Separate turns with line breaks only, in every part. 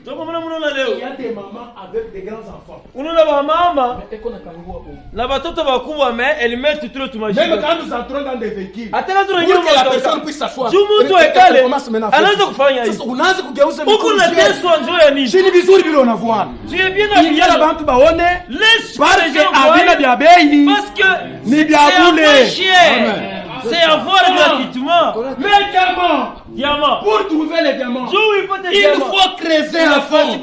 Il y a des mamans avec des grands enfants. Même quand nous entrons dans des véhicules, pour que la personne puisse s'asseoir, il y a la banque baone parce que avina biabei ni biabule.
C'est avoir gratuitement.
Mais diamant. Pour trouver les diamants, il faut creuser à fond.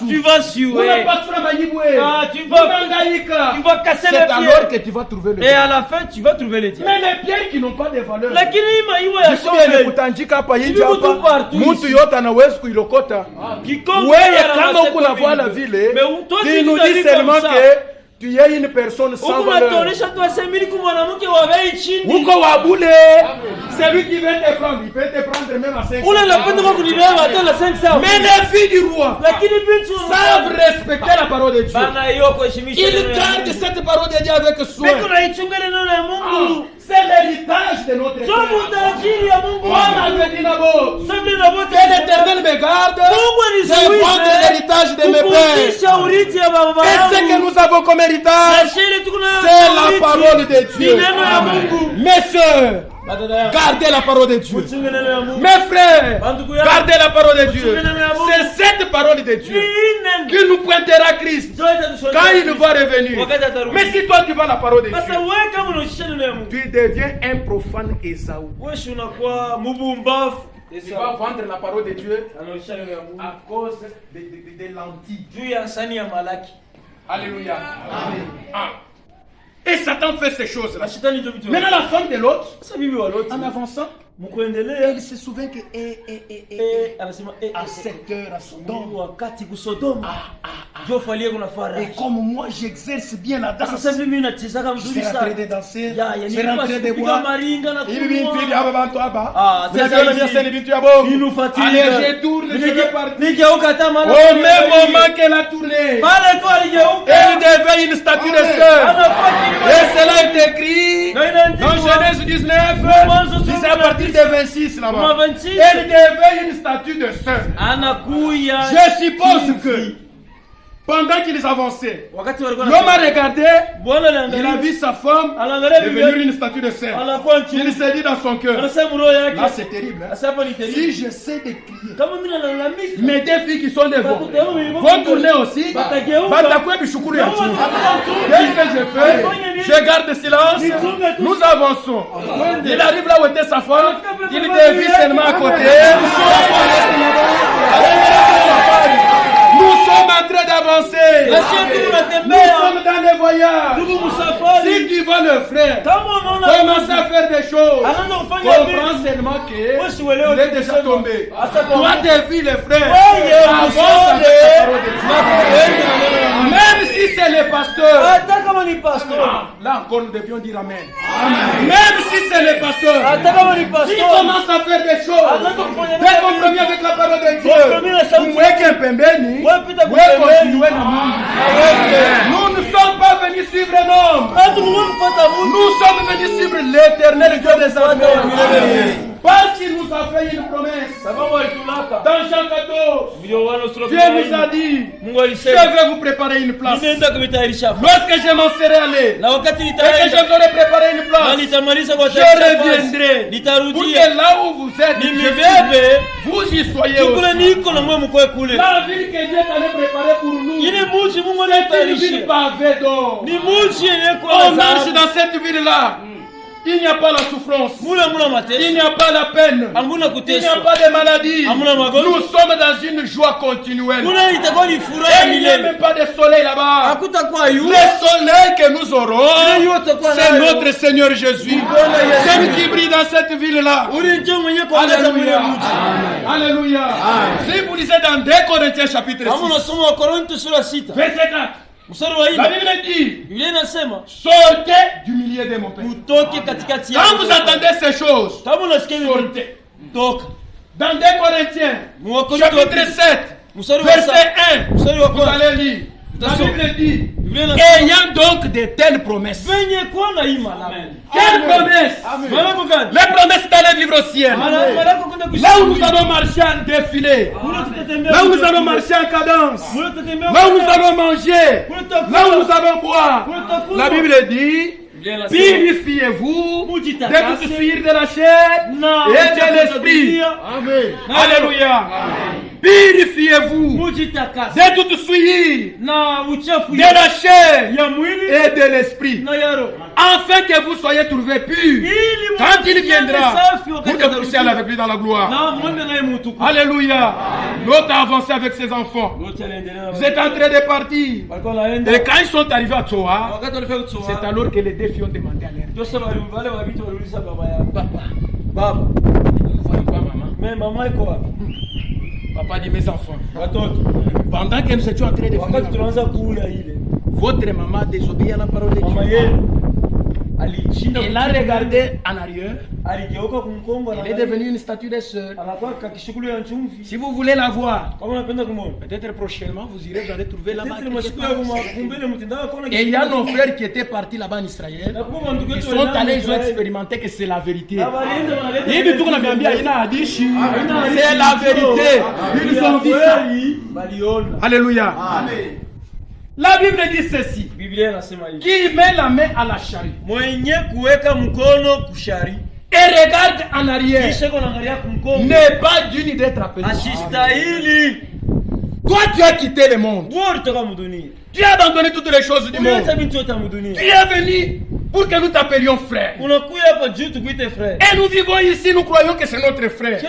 Tu vas suer. Tu vas casser les pieds.
C'est alors que tu vas trouver le diamant.
Et à la fin, tu vas trouver les diamants.
Mais les pierres qui n'ont pas de valeur. Tu nous dis seulement que tu es une personne sans valeur. C'est lui qui veut te prendre. Il peut te prendre même à 5 Mais les filles du roi savent respecter la parole de Dieu. Ils gardent cette parole de Dieu avec soin. C'est l'héritage de notre Père. Que l'Éternel me garde de prendre l'héritage de mes pères. Et ce que nous avons comme héritage, c'est la parole de Dieu. Mes soeurs, gardez la parole de Dieu. Mes frères, gardez la parole de Dieu. C'est cette parole de Dieu qui nous pointera Christ quand il va revenir. Mais si toi tu vas la parole de Dieu, tu deviens un profane Esaü. Tu vas vendre la parole de Dieu à cause des lentilles. Alléluia. Amen. Et Satan fait ces choses-là. Maintenant, la femme de l'autre, en avançant, elle se souvient que à 7 heures à Sodome. Et comme moi j'exerce bien la danse, je suis rentré de danser, je suis rentré de boire. Il nous fatigue. Allez, je tourne, je vais partir. Au même moment qu'elle a tourné, elle devait une statue de sœur. Et cela est écrit dans Genèse 19, c'est à partir de 26 là-bas. Elle devait une statue de sœur. Je suppose que pendant qu'ils avançaient, l'homme a regardé, il a vu sa femme devenir une statue de sœur. Il s'est dit dans son cœur, là c'est terrible. Si j'essaie de crier, mes deux filles qui sont devant vont tourner aussi. Qu'est-ce que je fais? Je garde silence, nous avançons. Il arrive là où était sa femme, il dévie seulement à côté. Nous sommes en train d'avancer. Nous sommes dans les voyages. Si tu vois le frère commence à faire des choses, comprends seulement qu'il est déjà tombé. Toi, défie le frère. Avance avec la parole de Dieu. Même si c'est le pasteur. Là encore, nous devions dire Amen. Même si c'est le pasteur. S'il commence à faire des choses, dès qu'on premier avec la parole de Dieu, nous ne sommes pas venus suivre un homme. Nous sommes venus suivre l'Éternel Dieu des armées. Parce qu'il nous a fait une promesse. Dans Jean 14, Dieu nous a dit, je vais vous préparer une place. Lorsque je m'en serai allé, et que je vous aurai préparé une place, je reviendrai pour que là où vous êtes, vous y soyez aussi. La ville que Dieu t'avait préparée pour nous, c'est une ville pavée d'or. On marche dans cette ville-là. Il n'y a pas la souffrance. Il n'y a pas la peine. Il n'y a pas de maladie. Nous sommes dans une joie continuelle. Il n'y a même pas de soleil là-bas. Le soleil que nous aurons, c'est notre Seigneur Jésus. Celui qui brille dans cette ville-là. Alléluia. Alléluia. Si vous lisez dans 2 Corinthiens chapitre 6, verset 4. La Bible dit, sortez du milieu de mon père. Quand vous entendez ces choses, sortez. Dans 2 Corinthiens, chapitre 7, verset 1, vous allez lire. La Bible dit, ayant donc de telles promesses.
Venye kuwa na hii malamu.
Quelle promesse?
Malamu gani?
Les promesses dans le livre au ciel.
Malamu kwenda
Là où nous allons marcher en défilé. Là où nous allons marcher en cadence. Là où nous allons manger. Là où nous allons boire. La Bible dit, purifiez-vous de toute suie de la chair et de l'esprit.
Amen.
Alléluia. Purifiez-vous de toute suie de la chair et de l'esprit, afin que vous soyez trouvés purs quand il viendra pour que vous puissiez aller avec lui dans la gloire. Alléluia. L'autre a avancé avec ses enfants. Vous êtes en train de partir. Et quand ils sont arrivés à Tsoa, c'est alors que les deux filles ont demandé à l'air. Papa, nous ne voyons pas maman.
Mais maman est quoi?
Papa dit mes enfants. Pendant que nous étions en train de faire votre maman a désobéi à la parole de Dieu. Elle a regardé en arrière. Elle est devenue une statue de sœur. Si vous voulez la voir, peut-être prochainement vous irez, vous allez trouver là-bas. Et il y a nos frères qui étaient partis là-bas en Israël. Ils sont allés, ils ont expérimenté que c'est la vérité. C'est la vérité. Ils ont vu ça. Alléluia. Amen. La Bible dit ceci. Qui met la main à la charrue et regarde en arrière n'est pas digne d'être appelé. Toi, tu as quitté le monde. Tu as abandonné toutes les choses du monde. Tu es venu pour que nous t'appelions frère. Et nous vivons ici, nous croyons que c'est notre frère.
Mais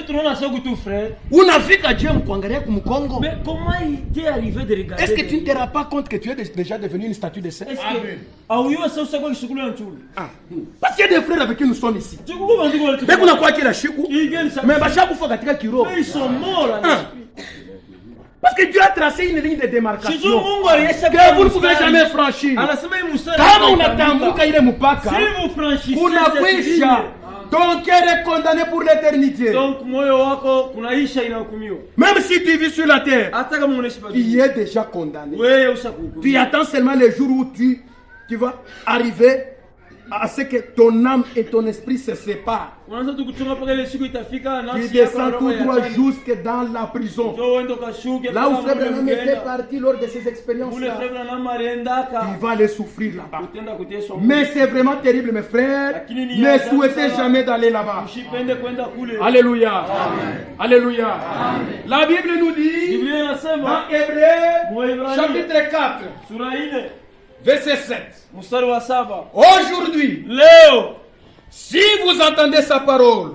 comment il t'est arrivé de regarder?
Est-ce que tu ne te rends pas compte que tu es déjà devenu une statue de sel? Parce qu'il y a des frères avec qui nous sommes ici. Mais vous n'avez pas chikou. Mais
ils sont morts là.
Parce que Dieu a tracé une ligne de démarcation que vous ne pouvez jamais franchir. Kama unatambuka ile mpaka, unakwisha. Ton cœur est condamné pour l'éternité. Même si tu vis sur la terre, tu es déjà condamné. Tu attends seulement le jour où tu vas arriver à ce que ton âme et ton esprit se séparent. Tu descends tout droit jusque dans la prison. Là où Frère Branham était parti lors de ces expériences-là, tu vas les souffrir là-bas. Mais c'est vraiment terrible, mes frères. Ne souhaitez jamais d'aller là-bas. Alléluia. Amen. Alléluia. Amen. La Bible nous dit dans Hébreux chapitre 4, verset 7. Aujourd'hui, si vous entendez sa parole,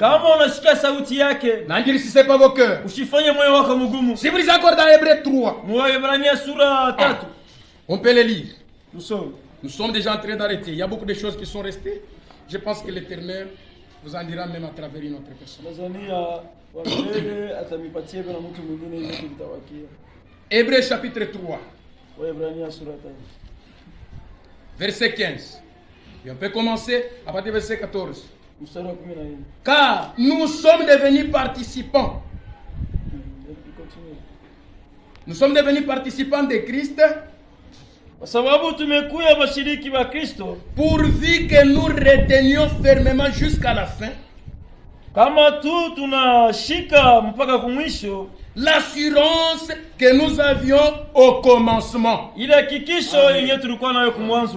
n'endurcissez pas vos cœurs. Si vous lisez encore dans Hébreux 3, on peut les lire. Nous sommes déjà en train d'arrêter. Il y a beaucoup de choses qui sont restées. Je pense que l'Éternel vous en dira même à travers une autre personne. Hébreux chapitre 3. Verset 15. Et on peut commencer à partir du verset 14. Car nous sommes devenus participants. Nous sommes devenus participants de Christ. Pourvu que nous retenions fermement jusqu'à la fin l'assurance que nous avions au commencement.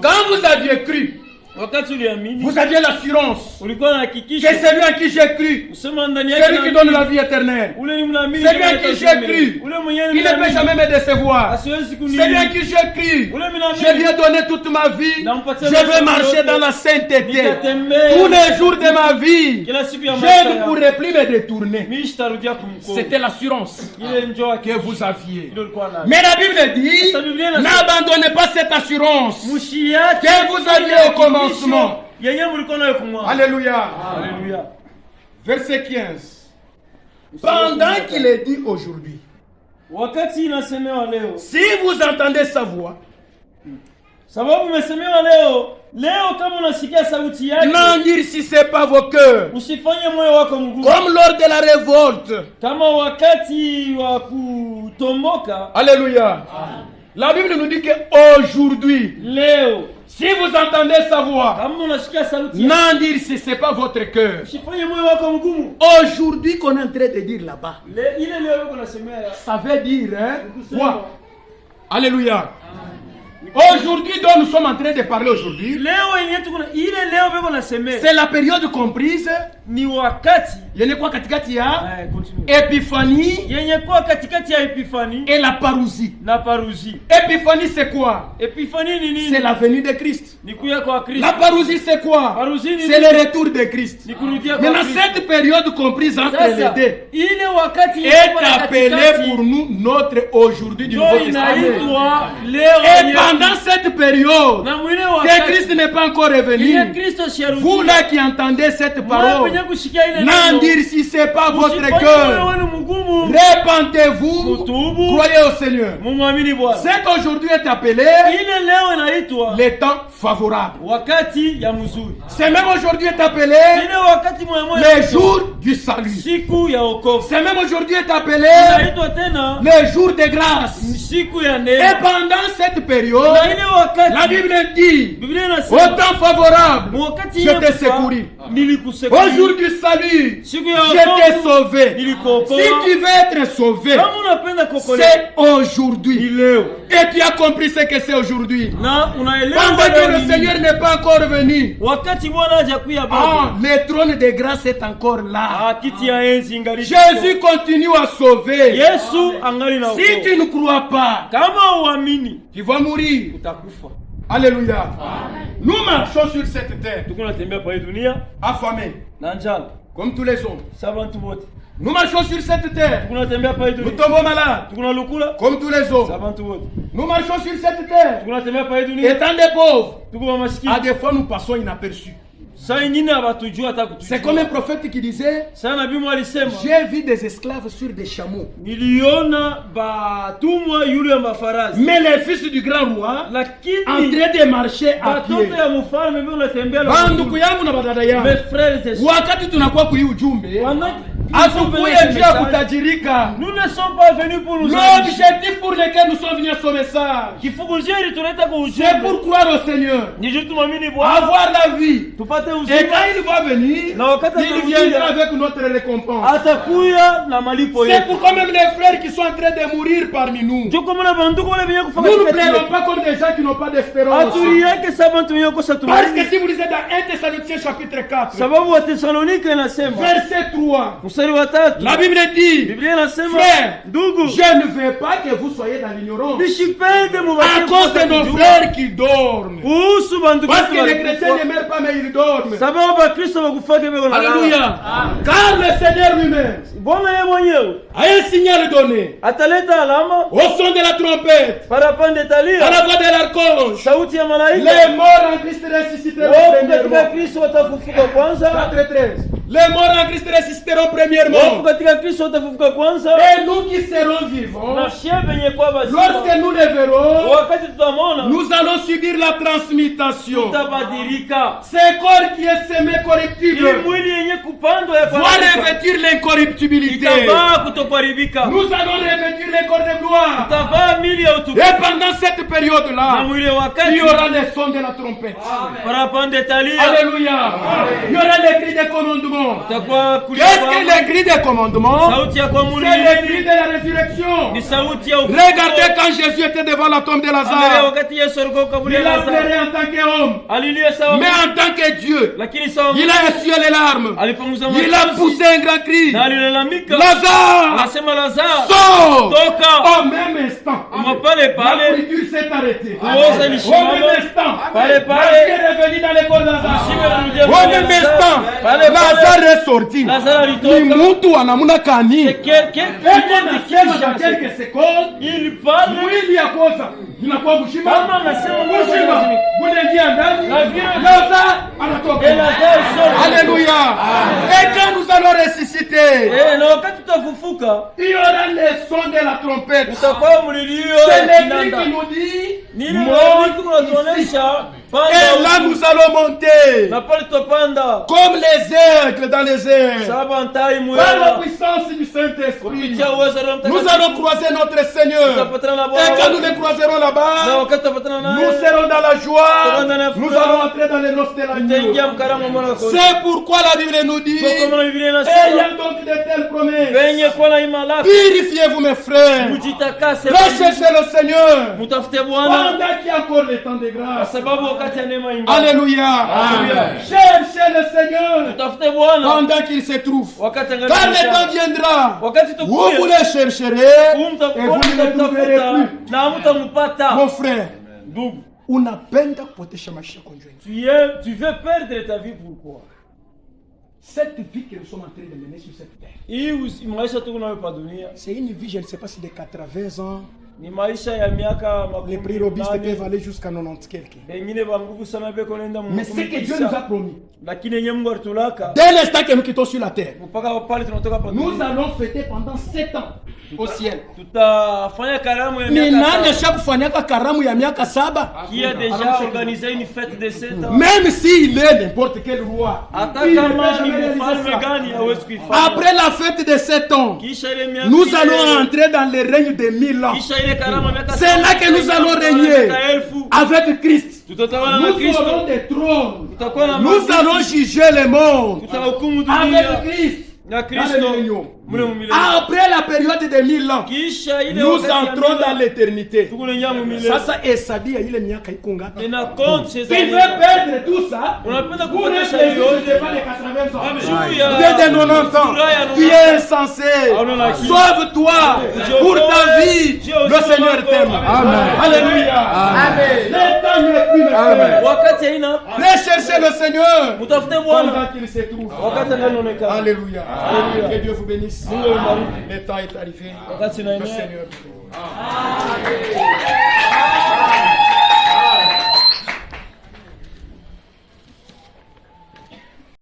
Quand vous aviez cru, vous aviez l'assurance que celui en qui j'ai cru, celui qui donne la vie éternelle, celui en qui j'ai cru, il ne peut jamais me décevoir. Celui en qui j'ai cru, je lui ai donné toute ma vie, je vais marcher dans la sainteté tous les jours de ma vie. Je ne pourrai plus me détourner. C'était l'assurance que vous aviez. Mais la Bible dit, n'abandonnez pas cette assurance que vous aviez au commencement. Alléluia. Verset 15. Pendant qu'il est dit aujourd'hui, si vous entendez sa voix, n'endurcissez pas vos cœurs comme lors de la révolte. Alléluia. La Bible nous dit qu'aujourd'hui,
leo
si vous entendez sa voix,
kama unasikia sauti
n'en dire si ce n'est pas votre cœur.
usifanye moyo wako mgumu.
Aujourd'hui qu'on est en train de dire là-bas,
Ile leo yuko nasemea
ça veut dire, quoi? Alléluia. Aujourd'hui dont nous sommes en train de parler aujourd'hui,
leo yenyewe tuko ile leo beko nasemea
c'est la période comprise
ni wakati
yenye kwa katikati ya
continue
Épiphanie
yenye kwa katikati ya Epifani
et la parousie.
na parousie.
Épiphanie c'est quoi?
Epifani ni nini?
C'est la venue de Christ.
Ni kuya kwa Kristo.
La parousie c'est quoi?
Parousie ni
C'est le retour de Christ.
ni kurudia kwa
Maintenant
Kristo.
cette période comprise entre
Sasa,
les deux
ile wakati
est appelée pour nous notre aujourd'hui du Nouveau Testament.
inaitwa leo
Et
yenyewe.
pendant cette période
Na mwile
que
wakati
Christ n'est pas encore revenu,
ile Kristo siarudi.
vous là qui entendez cette parole,
Mwenye kusikia ile
n'en
neno,
dire si c'est pas votre
usifanye moyo
cœur.
wenu mgumu.
Repentez-vous,
Kutubu.
croyez au Seigneur.
Mumwamini Bwana.
C'est qu'aujourd'hui est appelé
Ile leo inaitwa
le temps favorable.
wakati ya mzuri.
C'est même aujourd'hui est appelé
Ile wakati mwema
le jour du salut.
siku ya wokovu.
C'est même aujourd'hui est appelé
Inaitwa tena
le jour de grâce.
siku ya
Et
neema.
pendant cette période,
Na ile wakati
la Bible dit,
Biblia
au
inasema
temps favorable,
wakati
je t'ai secouru.
nilikusekoa.
Au jour du salut,
Siku ya
je t'ai
wokovu
sauvé.
nilikuokoa.
Si tu veux être sauvé,
Kama unapenda kuokolewa
c'est aujourd'hui.
ni leo.
Et tu as compris ce que c'est aujourd'hui.
Na unaelewa
Pendant que
leo
le
ni
Seigneur
nini.
n'est pas encore venu,
Wakati Bwana hajakuja bado.
le trône de grâce est encore là.
Kiti ya enzi ingali.
Jésus continue à sauver.
Yesu angali na
Si
wokovu.
tu ne crois pas,
Kama uamini
tu vas mourir.
utakufa.
Alléluia. Nous marchons sur cette terre,
Tuko natembea kwa hii dunia
affamés,
na njala.
comme tous les hommes.
Sawa watu wote.
Nous marchons sur cette terre,
Tuko natembea kwa hii
nous
dunia.
tombons malades,
Tuko nalukula.
comme tous les hommes.
Sawa watu wote.
Nous marchons sur cette terre,
Tuko natembea kwa hii dunia.
étant des pauvres.
Tuko wa maskini.
À des fois, nous passons inaperçus.
Saa nyingine habatujua hata kutujua.
C'est comme un prophète qui disait,
Saa nabii mwa alisema
j'ai vu des esclaves sur des chameaux.
niliona batumwa yule ya mafarasi.
Mais les fils du grand roi, en
Lakini
train de marcher à pied.
watoto ya mfalme vile wanatembea na
Banduku yangu na badada yangu,
mes frères et sœurs.
wakati tunakuwa kui ujumbe,
Nous
hatukuye juu ya kutajirika.
ne sommes pas venus pour nous
L'objectif pour lequel nous sommes venus à ce message,
Kifukuzie ili tuleta kwa
c'est
ujumbe.
pour croire au Seigneur,
Ni juu tumwamini Bwana.
avoir la vie.
Tupate
Et
uzima.
quand il va venir,
Na wakati
il
atakuja,
viendra avec notre récompense.
atakuya na malipo
C'est
yetu.
pourquoi même les frères qui sont en train de mourir parmi nous,
Ndio kwa maana banduku wale wenye kufa
nous ne
katika
plairons pas comme des gens qui n'ont pas d'espérance.
aturi yake saba wenye kosa
Parce que
tumaini.
si vous lisez dans 1 Thessaloniciens chapitre 4,
Sababu wa Thessalonike inasema
verset 3,
mstari wa 3.
la Bible dit,
Biblia inasema
frère,
ndugu,
je ne veux pas que vous soyez dans l'ignorance
nishipende
à
mubaki
cause de nos frères qui dorment.
kuhusu banduku
Parce que les
wetu
chrétiens ne meurent pas, mais ils dorment.
sababu bakristo bakufake beko na
Alléluia. Car le Seigneur lui-même
Bwana yeye mwenyewe
a un signal donné
ataleta alama
au son de la trompette,
parapande
à
talia
la voix de l'archange.
sauti ya malaika.
Les morts en Christ ressusciteront
Wofu katika
premièrement.
Kristo watafufuka kwanza.
4:13. Les morts en Christ ressusciteront
Wofu
premièrement.
katika Kristo watafufuka kwanza.
Et nous qui serons vivants,
Na shie penye kwa
lorsque
bazima
nous les verrons,
wakati tutamwona
nous allons subir la transmutation.
tutabadilika.
Ce corps qui est semé
Ili
corruptible
mwili yenye kupandwa ya
va
kuharibika
revêtir l'incorruptibilité.
itavaa kutokuharibika.
Nous allons revêtir les corps de gloire.
Utavaa mili ya utukufu.
Et pendant cette
Na
période-là,
mwili
il
wakati
y aura les sons de la trompette.
parapande talia
Alléluia. Il y aura les cris de commandement.
utakuwa
Qu'est-ce que les cris de commandement?
sauti ya
C'est
kuamulia.
les cris de la résurrection.
Ni sauti ya ufufuo.
Regardez quand Jésus était devant la tombe de
Angalia
Lazare.
wakati Yesu alikuwa kaburi
Il
ya
a
Lazaro.
pleuré en tant qu'homme,
Alilia sawa.
mais en tant que Dieu.
Lakini sawa.
Il a essuyé les larmes.
Alipunguza
Il a poussé un grand cri.
na alilalamika.
Lazare,
Anasema Lazaro,
sors!
toka.
Au même instant,
Mapale
la
pale
nourriture s'est arrêtée.
kuoza
Au
lishimama.
même instant,
Pale
la
pale
vie est revenue dans les corps de Lazare.
Lazaro.
Au même instant, Lazare est sorti.
Lazaro
Ni
alitoka.
mtu anamuna kani.
Kisha
Quelques secondes,
ili pale
mwili ya kosa inakuwa kushima.
kama anasema
Kushima. Bunaingia ndani.
La vie.
Lazare anatoka.
Et Lazare sort.
Alléluia. Et quand nous allons ressusciter,
Na wakati tutafufuka,
il y aura les sons de la trompette.
utakuwa mlilio
C'est
ya
l'Église
kinanda.
qui nous dit,
Nini
monte
unatuonesha
ici.
panda
Et là nous allons monter
na pale tutapanda
comme les aigles dans les airs.
saba ntai
Par la
mwela
puissance du Saint-Esprit,
kupitia uwezo wa Roho
nous
Mtakatifu.
allons croiser notre Seigneur.
Tutapatana na
Et quand
Bwana
nous les croiserons
na
là-bas,
wakati tutapatana
nous
naye
serons dans la joie. Nous
Furaha.
allons entrer dans les noces de l'agneau.
tutaingia mkaramu wa mwana kondoo.
C'est pourquoi la Bible nous dit,
Kwa maana Biblia inasema
ayant donc de telles promesses,
wenye kuwa na imani
purifiez-vous mes frères.
mjitakase,
Recherchez le Seigneur
mtafute Bwana
pendant qu'il y a encore le temps de
kwa
grâce.
sababu wakati ya neema ingali.
Alléluia.
Amen.
Cherchez le Seigneur
Mtafute Bwana
pendant qu'il se trouve.
wakati angali
Car le
mchana.
temps viendra
Wakati
où vous
tukuye
les chercherez et vous
mtakuwa
ne les trouverez
mtafuta
plus.
na mtampata.
Mon frère,
Ndugu,
unapenda kupotesha maisha yako njoni.
tu veux perdre ta vie pourquoi?
Cette vie que nous sommes en train de mener sur cette terre,
Hii maisha tuko nayo pa dunia
c'est une vie, je ne sais pas si de 80 ans,
ni maisha ya miaka
les
makumi
prérobistes
nane.
peuvent aller jusqu'à 90 quelques.
Wengine ba nguvu sana beko nenda
Mais ce que Dieu nous a promis,
lakini yenye Mungu alitulaka
dès l'instant que nous quittons sur la terre,
mpaka pale tunatoka pa
nous
dunia.
allons fêter pendant 7 ans au ciel.
Tutafanya karamu ya
Ni
miaka
nani
saba.
ashakufanyaka karamu ya miaka 7?
Qui a déjà organisé une fête de 7 ans.
Même s'il est n'importe quel roi,
Hata
il ne peut
kama
jamais
ni
réaliser
mfalme
ça.
gani hawezi kuifanya.
Après la fête de 7 ans,
Kisha ile miaka
nous
ile-
allons entrer dans le règne de 1000 ans.
Kisha ile karamu ya miaka
C'est
saba,
là que nous allons régner
miaka elfu.
avec Christ.
Tutatawala na
Nous
Kristo.
aurons des trônes.
Tutakuwa na
Nous
mamlaka.
allons juger le monde
Tutahukumu
avec
dunia
Christ.
na
Dans le
Kristo.
millénium.
Mule mumilele.
Après la période de 1000 ans,
Kisha ile
nous
wakati ya
entrons
mila,
dans l'éternité.
tukulengia mumilele.
Sasa hesabu ya ile miaka iko ngapi?
Ina compte chez
Il veut perdre tout ça.
Unapenda
Pour
kupotesha
un plaisir,
yote.
je sais pas, les 80 ans.
Juu ya-
Tu es de 90 ans.
furaha ya
Tu es insensé.
Hauna akili.
Sauve-toi pour ta vie. Le Seigneur t'aime. Alléluia. Le temps n'est plus, mes frères.
wakati haina
Recherchez le Seigneur
mtafute
pendant
Bwana
qu'il se trouve.
wakati anaonekana.
Alléluia.
Alléluia.
Que Dieu vous bénisse.
Mungu awabariki.
Le temps est arrivé.
Wakati
Le
naenea
Seigneur.